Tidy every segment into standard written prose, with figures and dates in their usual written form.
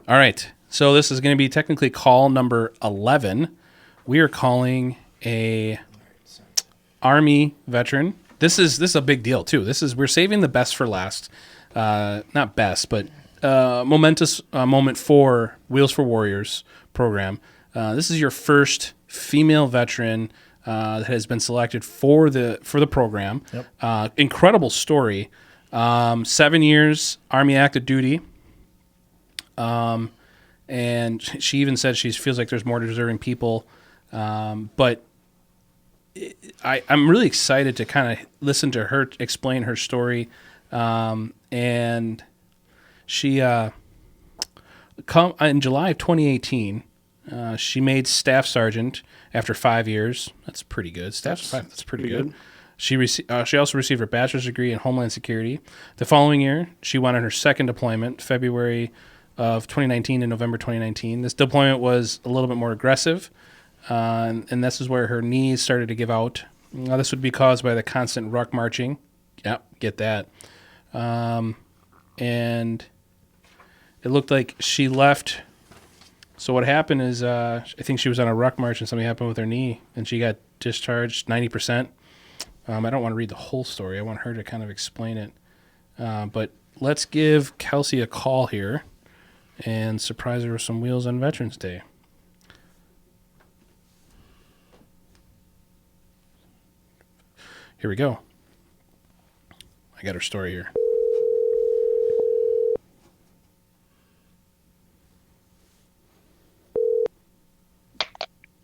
All right. So this is going to be technically call number 11. We are calling a Army veteran. This is a big deal too. We're saving the best for last. Not best, but momentous moment for Wheels for Warriors program. This is your first female veteran that has been selected for the program. Yep. Incredible story. 7 years Army active duty. And she even said she feels like there's more deserving people. But I'm really excited to kind of listen to her explain her story. And she, in July of 2018, she made staff sergeant after 5 years. That's pretty good. That's pretty good. She also received her bachelor's degree in Homeland Security. The following year, she went on her second deployment, February of 2019 and November 2019. This deployment was a little bit more aggressive, and this is where her knees started to give out. This would be caused by the constant ruck marching. Yep, get that. And it looked like she left. So what happened is I think she was on a ruck march and something happened with her knee, and she got discharged 90%. I don't want to read the whole story. I want her to kind of explain it. But let's give Kelsey a call here and surprise her with some Wheels on Veterans Day. Here we go. I got her story here.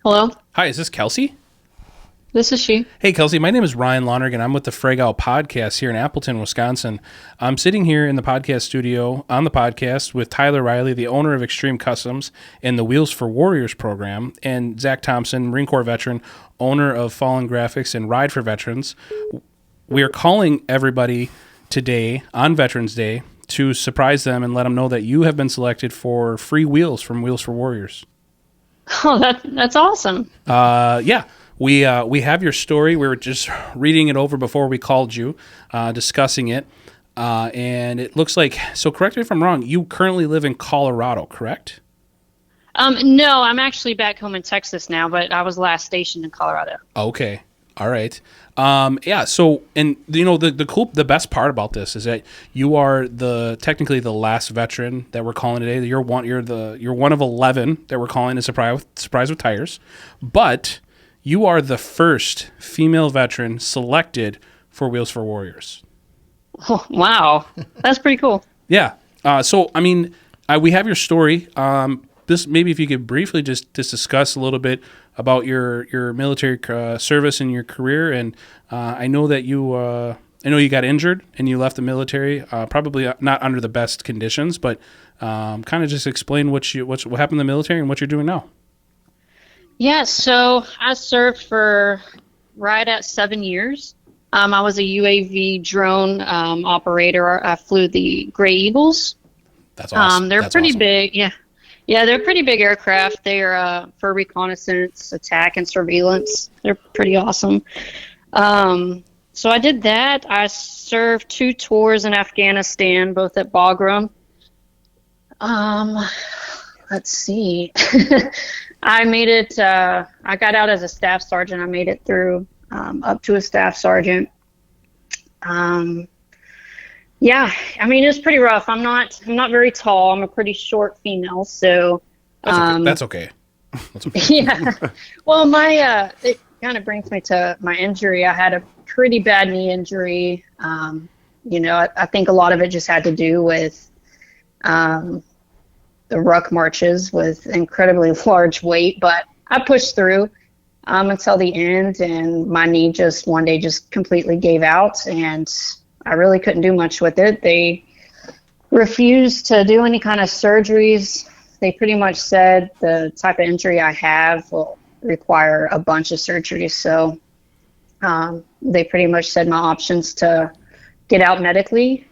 Hello? Hi, is this Kelsey? This is she. Hey, Kelsey, my name is Ryan Lonergan. I'm with the Fragout podcast here in Appleton, Wisconsin. I'm sitting here in the podcast studio on the podcast with Tyler Riley, the owner of Extreme Customs and the Wheels for Warriors program, and Zach Thompson, Marine Corps veteran, owner of Fallen Grafix and Ride for Veterans. We are calling everybody today on Veterans Day to surprise them and let them know that you have been selected for free wheels from Wheels for Warriors. Oh, that's awesome. Yeah. We have your story. We were just reading it over before we called you, discussing it, and it looks like, so correct me if I'm wrong, you currently live in Colorado, correct? No, I'm actually back home in Texas now, but I was last stationed in Colorado. Okay. All right. Yeah. So, and you know, the best part about this is that you are technically the last veteran that we're calling today. You're one of 11 that we're calling a surprise with tires, but you are the first female veteran selected for Wheels for Warriors. Oh, wow. That's pretty cool. Yeah. So, I mean, we have your story. This maybe if you could briefly just discuss a little bit about your military service and your career. And I know that I know you got injured and you left the military, probably not under the best conditions, but kind of just explain what happened in the military and what you're doing now. Yeah, so I served for right at 7 years. I was a UAV drone operator. I flew the Gray Eagles. That's awesome. They're That's pretty awesome. big. Yeah, they're pretty big aircraft. They're for reconnaissance, attack, and surveillance. They're pretty awesome. So I did that. I served 2 tours in Afghanistan, both at Bagram. Let's see. I made it, I got out as a staff sergeant. I made it through up to a staff sergeant. Yeah, I mean, it's pretty rough. I'm not very tall. I'm a pretty short female, so. That's okay. That's okay. Yeah. Well, it kind of brings me to my injury. I had a pretty bad knee injury. I think a lot of it just had to do with the ruck marches with incredibly large weight, but I pushed through until the end, and my knee just one day just completely gave out, and I really couldn't do much with it. They refused to do any kind of surgeries. They pretty much said the type of injury I have will require a bunch of surgeries, so they pretty much said my options to get out medically.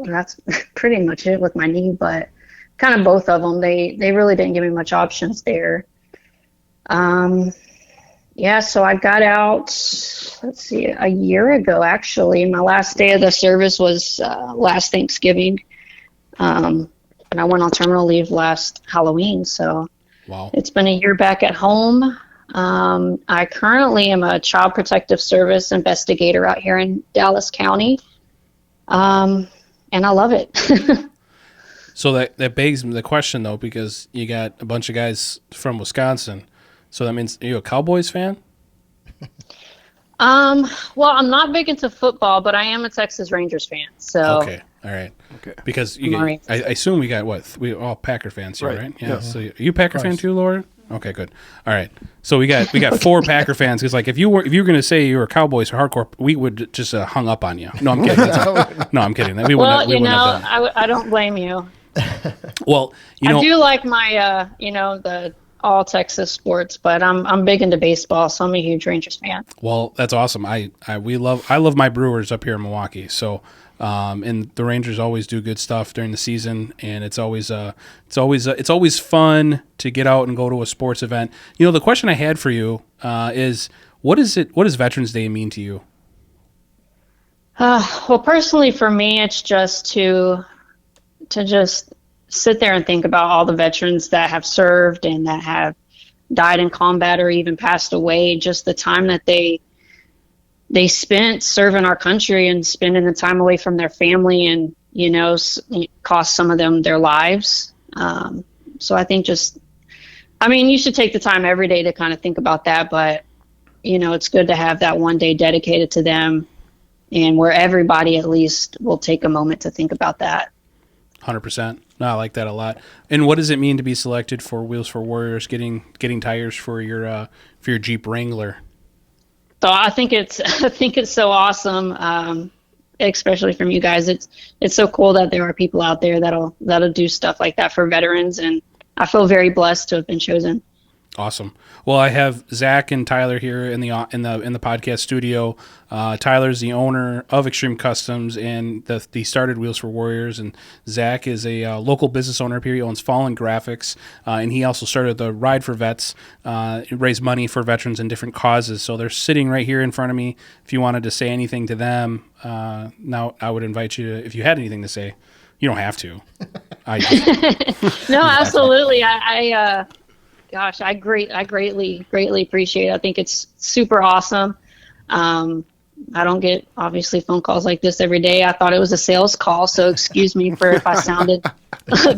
That's pretty much it with my knee, but kind of both of them, they really didn't give me much options there. So I got out, let's see, a year ago, actually. My last day of the service was last Thanksgiving. I went on terminal leave last Halloween. So Wow. it's been a year back at home. I currently am a Child Protective Service investigator out here in Dallas County. And I love it. So that begs the question, though, because you got a bunch of guys from Wisconsin. So that means, are you a Cowboys fan? Well, I'm not big into football, but I am a Texas Rangers fan. So Okay. All right. Okay. Because Right. I assume we got we all Packer fans here, Right. right? Yeah. Yeah. So are you a Packer fan too, Laura? Okay, good. All right. So we got 4 Packer fans. Because like if you were going to say you were Cowboys or hardcore, we would just hung up on you. No, I'm kidding. No, I'm kidding. We well, wouldn't have done it. I don't blame you. Well, I do like my, the all Texas sports, but I'm big into baseball, so I'm a huge Rangers fan. Well, that's awesome. I love my Brewers up here in Milwaukee. So, and the Rangers always do good stuff during the season, and it's always fun to get out and go to a sports event. You know, the question I had for you is, what does Veterans Day mean to you? Well, personally, for me, it's just to just sit there and think about all the veterans that have served and that have died in combat or even passed away. Just the time that they spent serving our country and spending the time away from their family, and cost some of them their lives. So I think you should take the time every day to kind of think about that, but it's good to have that one day dedicated to them, and where everybody at least will take a moment to think about that. 100%. No, I like that a lot. And what does it mean to be selected for Wheels for Warriors, getting tires for your Jeep Wrangler? So I think it's so awesome, especially from you guys. It's so cool that there are people out there that'll do stuff like that for veterans, and I feel very blessed to have been chosen. Awesome. Well, I have Zach and Tyler here in the podcast studio. Tyler's the owner of Extreme Customs, and he started Wheels for Warriors. And Zach is a local business owner up here. He owns Fallen Graphics, and he also started the Ride for Vets, raise money for veterans and different causes. So they're sitting right here in front of me. If you wanted to say anything to them, now I would invite you to, if you had anything to say. You don't have to. No, absolutely. Gosh, I greatly appreciate it. I think it's super awesome. I don't get, obviously, phone calls like this every day. I thought it was a sales call, so excuse me for if I sounded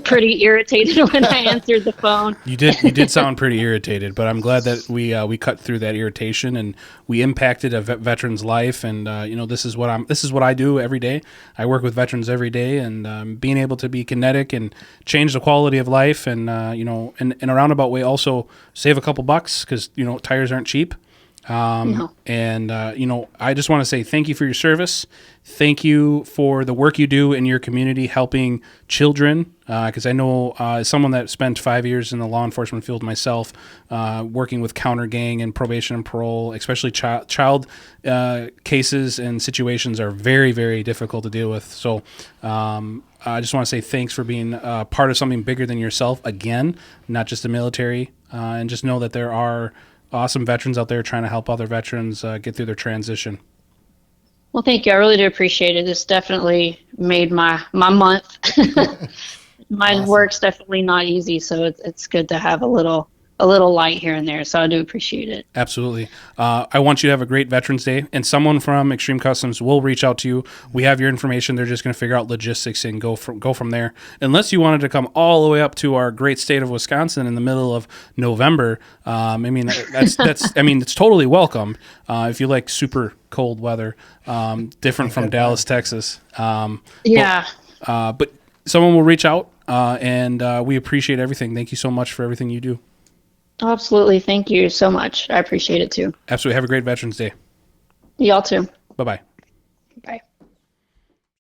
pretty irritated when I answered the phone. You did sound pretty irritated, but I'm glad that we cut through that irritation and we impacted a veteran's life. And this is what I do every day. I work with veterans every day, and being able to be kinetic and change the quality of life, and in a roundabout way also save a couple bucks, because tires aren't cheap. No. And I just want to say thank you for your service. Thank you for the work you do in your community, helping children. Because I know as someone that spent 5 years in the law enforcement field myself, working with counter gang and probation and parole, especially child cases and situations are very, very difficult to deal with. So I just want to say thanks for being part of something bigger than yourself again, not just the military, and just know that there are awesome veterans out there trying to help other veterans get through their transition. Well, thank you. I really do appreciate it. This definitely made my month. My Awesome. work's definitely not easy, so it's good to have a little light here and there. So I do appreciate it. Absolutely. I want you to have a great Veterans Day, and someone from Extreme Customs will reach out to you. We have your information. They're just going to figure out logistics and go from there. Unless you wanted to come all the way up to our great state of Wisconsin in the middle of November, it's totally welcome if you like super cold weather, different from Dallas, Texas. Yeah. But someone will reach out, and we appreciate everything. Thank you so much for everything you do. Absolutely. Thank you so much. I appreciate it too. Absolutely. Have a great Veterans Day. Y'all too. Bye-bye. Bye.